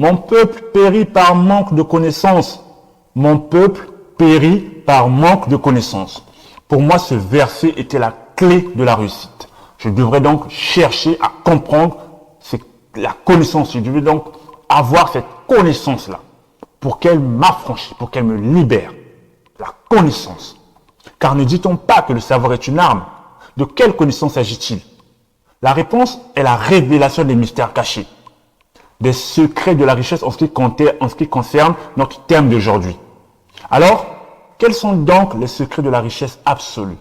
Mon peuple périt par manque de connaissances. Mon peuple périt par manque de connaissances. Pour moi, ce verset était la clé de la réussite. Je devrais donc chercher à comprendre la connaissance. Je devrais donc avoir cette connaissance-là pour qu'elle m'affranchisse, pour qu'elle me libère. La connaissance. Car ne dit-on pas que le savoir est une arme? De quelle connaissance s'agit-il? La réponse est la révélation des mystères cachés, des secrets de la richesse en ce qui concerne notre thème d'aujourd'hui. Alors, quels sont donc les secrets de la richesse absolue?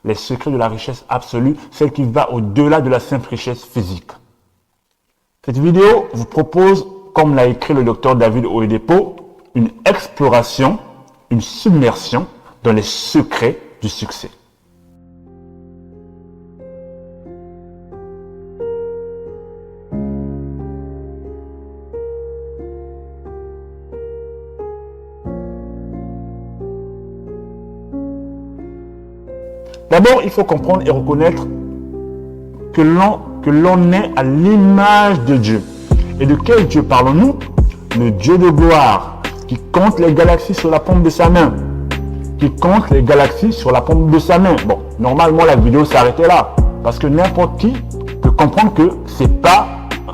Les secrets de la richesse absolue, celle qui va au-delà de la simple richesse physique. Cette vidéo vous propose, comme l'a écrit le docteur David Oyedepo, une exploration, une submersion dans les secrets du succès. D'abord, il faut comprendre et reconnaître que l'on est à l'image de Dieu. Et de quel Dieu parlons-nous? Le Dieu de gloire, qui compte les galaxies sur la paume de sa main. Qui compte les galaxies sur la paume de sa main. Bon, normalement, la vidéo s'arrêtait là. Parce que n'importe qui peut comprendre que c'est pas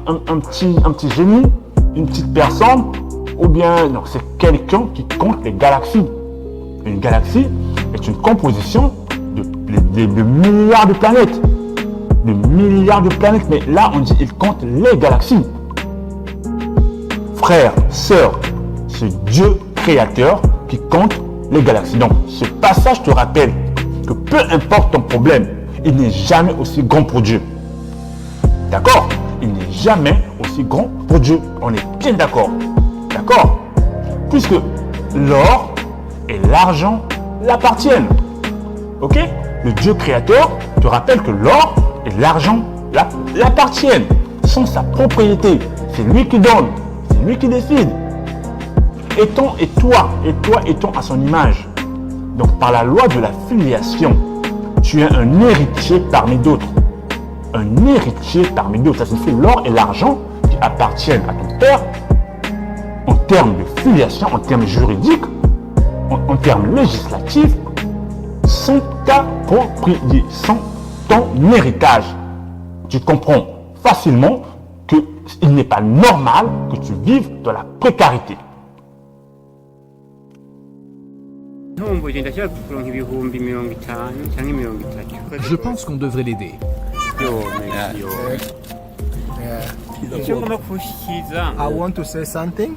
un petit génie, une petite personne, ou bien, non, c'est quelqu'un qui compte les galaxies. Une galaxie est une composition de milliards de planètes. De milliards de planètes. Mais là, on dit il compte les galaxies. Frères, sœurs, ce Dieu créateur qui compte les galaxies. Donc, ce passage te rappelle que peu importe ton problème, il n'est jamais aussi grand pour Dieu. D'accord? Il n'est jamais aussi grand pour Dieu. On est bien d'accord. D'accord? Puisque l'or et l'argent l'appartiennent. Ok? Le Dieu créateur te rappelle que l'or et l'argent l'appartiennent. Sont sa propriété. C'est lui qui donne. C'est lui qui décide. Et toi étant à son image. Donc par la loi de la filiation, tu es un héritier parmi d'autres. Un héritier parmi d'autres. Ça signifie l'or et l'argent qui appartiennent à ton père en termes de filiation, en termes juridiques, en termes législatifs, sont ta propriété, sont ton héritage. Tu comprends facilement qu'il n'est pas normal que tu vives dans la précarité. Je pense qu'on devrait l'aider. I want to say something.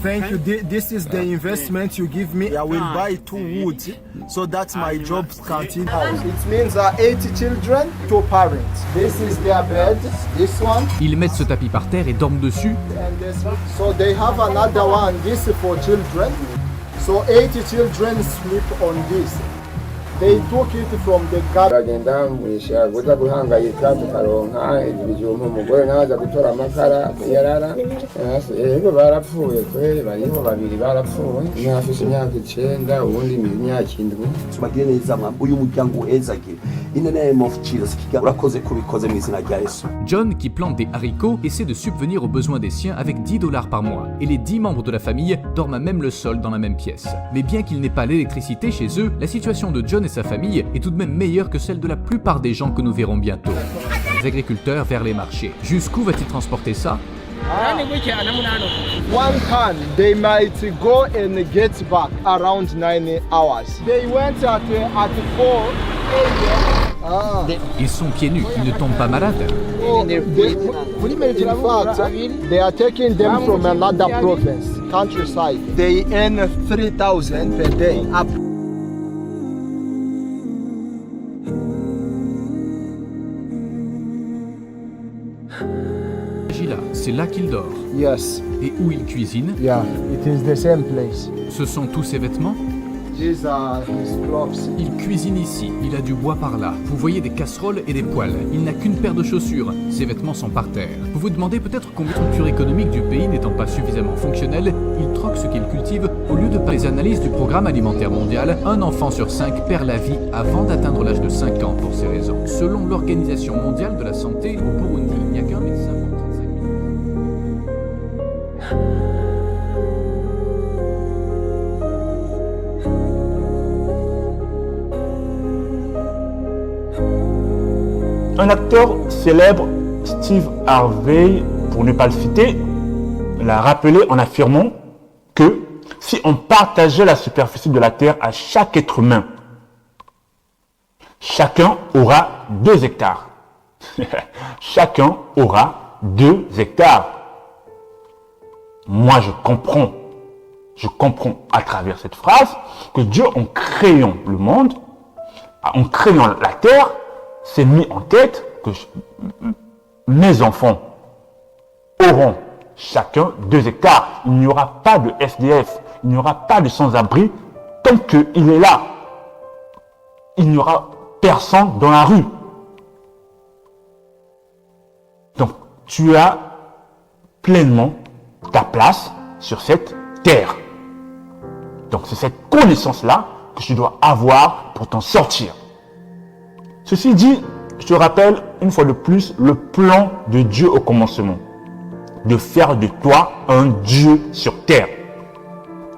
Thank you. This is the investment you give me. I will buy 2 wood, so that my job continue. It means 80 children, 2 parents. This is their bed. This one. Ils mettent ce tapis par terre et dorment dessus. And this one. So they have another one. This is for children. So 80 children sleep on this. They took it from the garden. Bagenda mwisha guza guhangayika tukaronka ibijumba umugore naza gutora amakara yarara yego barapfuye kweli bariho babiri barapfuye nafise imyaka 9 ubundi imyaka 7 tubagire neza uyu muryango uhezagire in the name of Jesus urakoze kubikoze mu izina rya Yesu. John, qui plante des haricots, essaie de subvenir aux besoins des siens avec $10 par mois. Et les 10 membres de la famille dorment à même le sol dans la même pièce. Mais bien qu'il n'ait pas l'électricité chez eux, la situation de John et sa famille est tout de même meilleure que celle de la plupart des gens que nous verrons bientôt. Les agriculteurs vers les marchés. Jusqu'où va-t-il transporter ça? 1 ton, they might go and get back around 9 hours. They went at 4 a.m. Ils sont pieds nus, ils ne tombent pas malades. In fact, they are taking them from another province, countryside. They earn 3,000 per day. C'est là qu'il dort. Yes. Et où il cuisine? Yeah, it is the same place. Ce sont tous ses vêtements? These are his clothes. Il cuisine ici, il a du bois par là. Vous voyez des casseroles et des poêles. Il n'a qu'une paire de chaussures. Ses vêtements sont par terre. Vous vous demandez peut-être combien la structure économique du pays n'étant pas suffisamment fonctionnelle, il troque ce qu'il cultive au lieu de par les analyses du programme alimentaire mondial. Un enfant sur 5 perd la vie avant d'atteindre l'âge de 5 ans pour ces raisons. Selon l'Organisation mondiale de la santé, au Burundi, il n'y a qu'un médecin pour Un acteur célèbre, Steve Harvey, pour ne pas le citer, l'a rappelé en affirmant que si on partageait la superficie de la Terre à chaque être humain, chacun aura 2 hectares. Chacun aura 2 hectares. Moi, je comprends à travers cette phrase que Dieu, en créant le monde, en créant la terre, s'est mis en tête que mes enfants auront chacun 2 hectares. Il n'y aura pas de SDF, il n'y aura pas de sans-abri tant qu'il est là. Il n'y aura personne dans la rue. Donc, tu as pleinement ta place sur cette terre. Donc, c'est cette connaissance-là que tu dois avoir pour t'en sortir. Ceci dit, je te rappelle une fois de plus le plan de Dieu au commencement. De faire de toi un Dieu sur terre.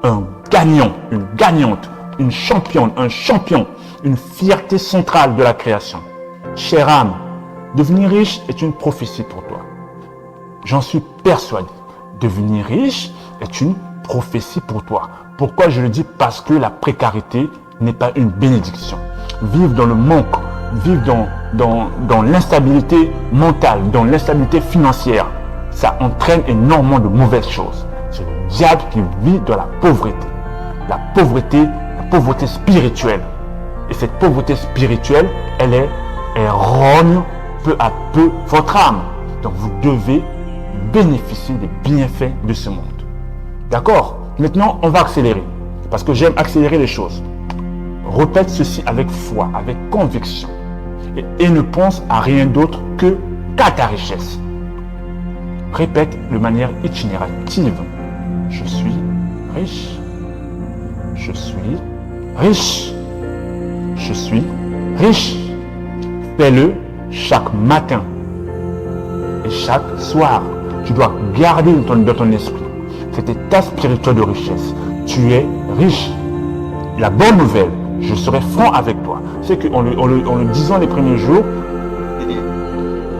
Un gagnant, une gagnante, une championne, un champion, une fierté centrale de la création. Chère âme, devenir riche est une prophétie pour toi. J'en suis persuadé. Devenir riche est une prophétie pour toi. Pourquoi je le dis? Parce que la précarité n'est pas une bénédiction. Vivre dans le manque, vivre dans l'instabilité mentale, dans l'instabilité financière, ça entraîne énormément de mauvaises choses. C'est le diable qui vit dans la pauvreté. La pauvreté spirituelle. Et cette pauvreté spirituelle, elle rogne peu à peu votre âme. Donc vous devez bénéficier des bienfaits de ce monde. D'accord? Maintenant, on va accélérer. Parce que j'aime accélérer les choses. Répète ceci avec foi, avec conviction. Et ne pense à rien d'autre qu'à ta richesse. Répète de manière itinérative. Je suis riche. Je suis riche. Je suis riche. Fais-le chaque matin et chaque soir. Tu dois garder dans ton esprit cet état spirituel de richesse. Tu es riche. La bonne nouvelle, je serai franc avec toi, c'est qu'en le disant les premiers jours,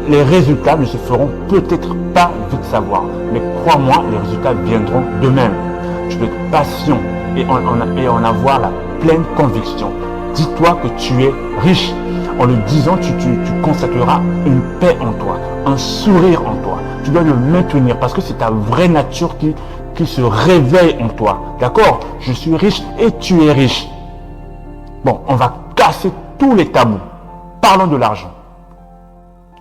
les résultats ne se feront peut-être pas vite savoir. Mais crois-moi, les résultats viendront d'eux-mêmes. Tu dois être patient et en avoir la pleine conviction. Dis-toi que tu es riche. En le disant, tu constateras une paix en toi, un sourire en toi. Tu dois le maintenir parce que c'est ta vraie nature qui se réveille en toi. D'accord? Je suis riche et tu es riche. Bon, on va casser tous les tabous. Parlons de l'argent.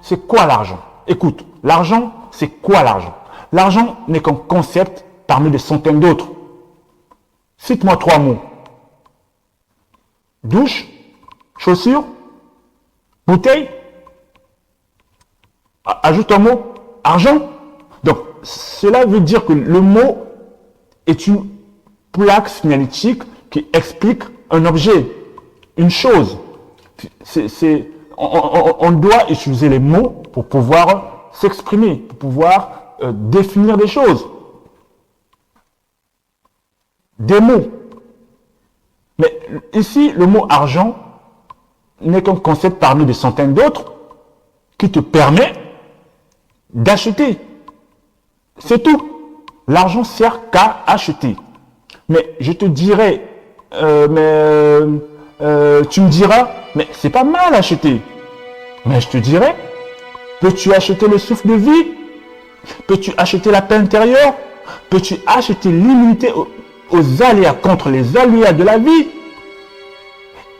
C'est quoi l'argent? Écoute, l'argent, c'est quoi l'argent? L'argent n'est qu'un concept parmi des centaines d'autres. Cite-moi 3 mots. Douche, chaussures, bouteille. Ajoute un mot, argent. Donc, cela veut dire que le mot est une plaque signalétique qui explique un objet, une chose. On doit utiliser les mots pour pouvoir s'exprimer, pour pouvoir définir des choses. Des mots. Mais ici, le mot argent n'est qu'un concept parmi des centaines d'autres qui te permet d'acheter. C'est tout. L'argent sert qu'à acheter. Mais je te dirais, tu me diras, mais c'est pas mal acheter. Mais je te dirais, peux-tu acheter le souffle de vie? Peux-tu acheter la paix intérieure? Peux-tu acheter l'immunité aux aléas, contre les aléas de la vie?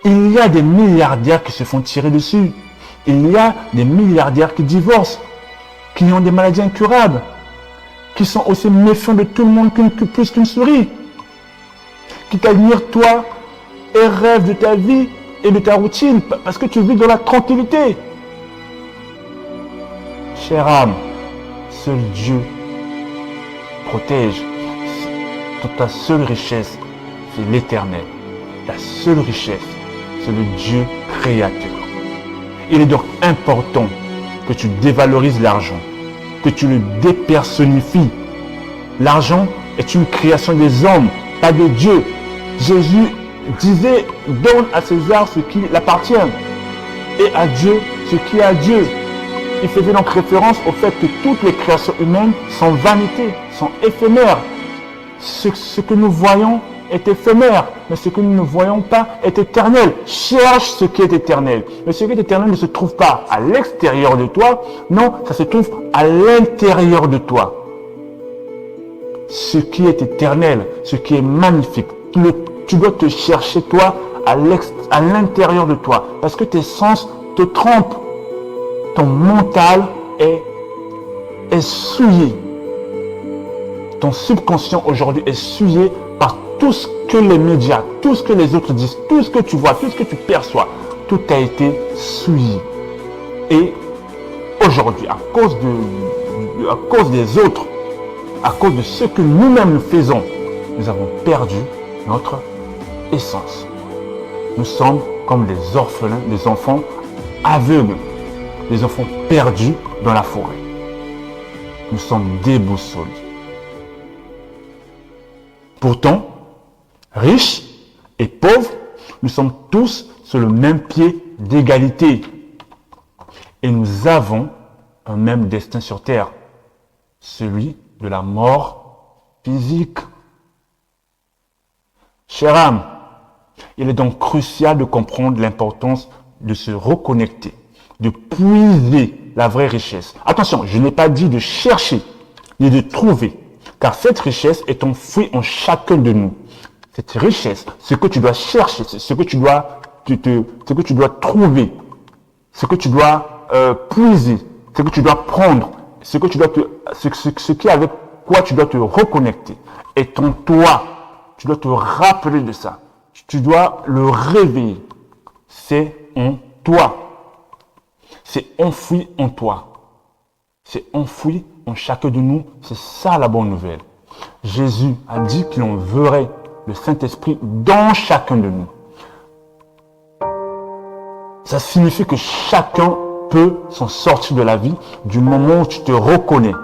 Il y a des milliardaires qui se font tirer dessus. Il y a des milliardaires qui divorcent, qui ont des maladies incurables, qui sont aussi méfiants de tout le monde plus qu'une souris, qui t'admirent toi et rêvent de ta vie et de ta routine parce que tu vis dans la tranquillité. Chère âme, seul Dieu protège. Ta seule richesse, c'est l'éternel. Ta seule richesse, c'est le Dieu créateur. Il est donc important que tu dévalorises l'argent, que tu le dépersonnifies. L'argent est une création des hommes, pas de Dieu. Jésus disait, donne à César ce qui l'appartient et à Dieu ce qui est à Dieu. Il faisait donc référence au fait que toutes les créations humaines sont vanité, sont éphémères. Ce que nous voyons est éphémère, mais ce que nous ne voyons pas est éternel. Cherche ce qui est éternel. Mais ce qui est éternel ne se trouve pas à l'extérieur de toi, non, ça se trouve à l'intérieur de toi. Ce qui est éternel, ce qui est magnifique, tu dois te chercher toi à l'intérieur de toi, parce que tes sens te trompent. Ton mental est souillé. Ton subconscient aujourd'hui est souillé par tout ce que les médias, tout ce que les autres disent, tout ce que tu vois, tout ce que tu perçois, tout a été souillé. Et aujourd'hui, à cause des autres, à cause de ce que nous-mêmes nous faisons, nous avons perdu notre essence. Nous sommes comme des orphelins, des enfants aveugles, des enfants perdus dans la forêt. Nous sommes déboussolés. Pourtant, riches et pauvres, nous sommes tous sur le même pied d'égalité. Et nous avons un même destin sur terre, celui de la mort physique. Chère âme, il est donc crucial de comprendre l'importance de se reconnecter, de puiser la vraie richesse. Attention, je n'ai pas dit de chercher, ni de trouver, car cette richesse est enfouie en chacun de nous. Cette richesse, ce que tu dois chercher, ce que tu dois trouver, ce que tu dois puiser, ce que tu dois prendre, ce qui avec quoi tu dois te reconnecter est en toi. Tu dois te rappeler de ça. Tu dois le réveiller. C'est en toi. C'est enfoui en toi. C'est enfoui en chacun de nous. C'est ça la bonne nouvelle. Jésus a dit qu'il enverrait le Saint-Esprit dans chacun de nous. Ça signifie que chacun peut s'en sortir de la vie du moment où tu te reconnais.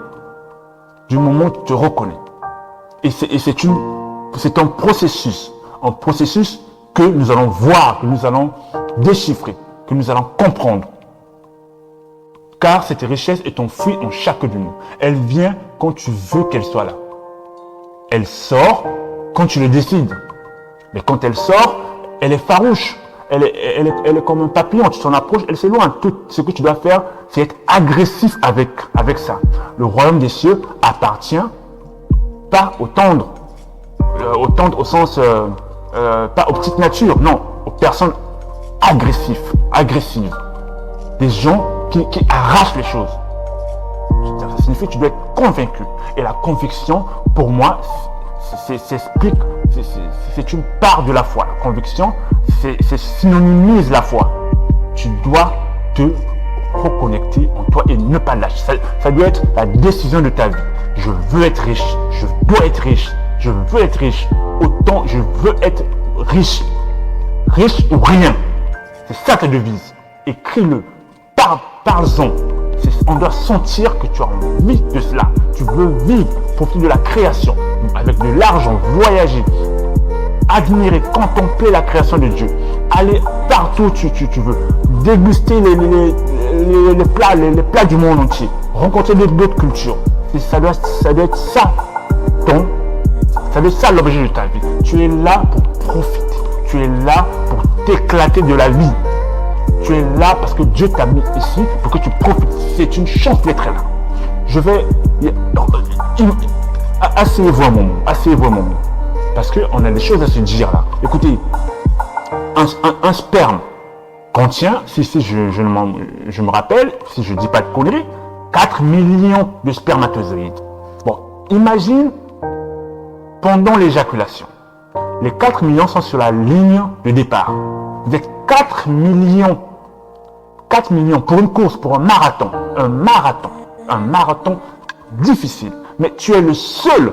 Du moment où tu te reconnais. Et c'est un processus que nous allons voir, que nous allons déchiffrer, que nous allons comprendre. Car cette richesse est enfouie en chacun de nous. Elle vient quand tu veux qu'elle soit là. Elle sort quand tu le décides. Mais quand elle sort, elle est farouche. Elle est comme un papillon. Tu t'en approches, elle s'éloigne. Tout ce que tu dois faire, c'est être agressif avec ça. Le royaume des cieux appartient pas aux tendres. Aux tendres au sens, pas aux petites natures, non, aux personnes agressives. Des gens qui arrachent les choses. Ça signifie que tu dois être convaincu. Et la conviction, pour moi, c'est une part de la foi. La conviction, c'est synonymise la foi. Tu dois te reconnecter en toi et ne pas lâcher. Ça doit être la décision de ta vie. Je veux être riche. Je dois être riche. Je veux être riche. Autant je veux être riche. Riche ou rien. C'est ça ta devise. Écris-le. Parle-en. On doit sentir que tu as envie de cela. Tu veux vivre, profiter de la création, avec de l'argent, voyager, admirer, contempler la création de Dieu, aller partout où tu veux, déguster les plats du monde entier, rencontrer d'autres cultures. Ça doit être ça, ça l'objet de ta vie. Tu es là pour profiter. Tu es là pour t'éclater de la vie. Tu es là parce que Dieu t'a mis ici pour que tu profites. C'est une chance d'être là. Asseyez-vous un moment. Parce qu'on a des choses à se dire là. Écoutez, un sperme contient, si je me rappelle, si je ne dis pas de conneries, 4 millions de spermatozoïdes. Bon, imagine pendant l'éjaculation. Les 4 millions sont sur la ligne de départ. Vous êtes 4 millions pour une course, pour un marathon difficile. Mais tu es le seul,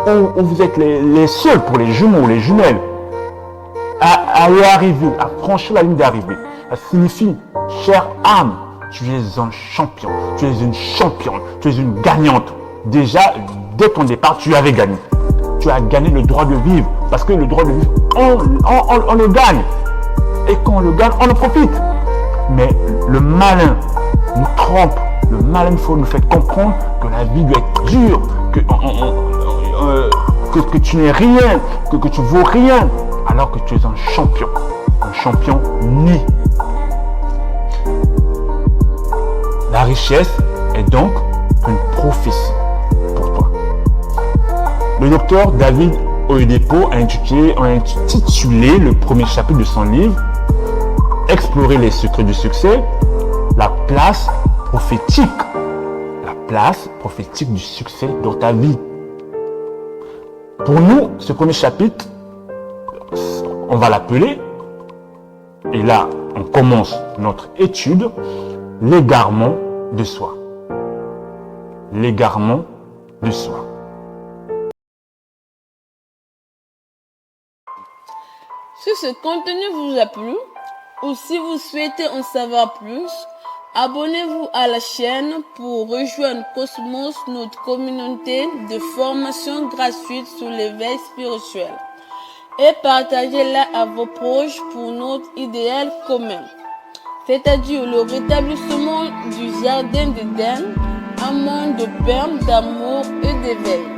ou vous êtes les seuls pour les jumeaux ou les jumelles, à y arriver, à franchir la ligne d'arrivée. Ça signifie, chère âme, tu es un champion, tu es une championne, tu es une gagnante. Déjà, dès ton départ, tu avais gagné. Tu as gagné le droit de vivre, parce que le droit de vivre, on le gagne. Et quand on le gagne, on en profite. Mais le malin nous trompe, le malin nous fait comprendre que la vie doit être dure, que tu n'es rien, que tu vaux rien, alors que tu es un champion né. La richesse est donc une prophétie pour toi. Le docteur David Oyedepo a intitulé le premier chapitre de son livre « Explorer les secrets du succès », la place prophétique du succès dans ta vie. Pour nous, ce premier chapitre, on va l'appeler, et là, on commence notre étude, l'égarement de soi. L'égarement de soi. Si ce contenu vous a plu, ou si vous souhaitez en savoir plus, abonnez-vous à la chaîne pour rejoindre Cosmos, notre communauté de formation gratuite sur l'éveil spirituel. Et partagez-la à vos proches pour notre idéal commun, c'est-à-dire le rétablissement du jardin d'Éden, un monde de paix, d'amour et d'éveil.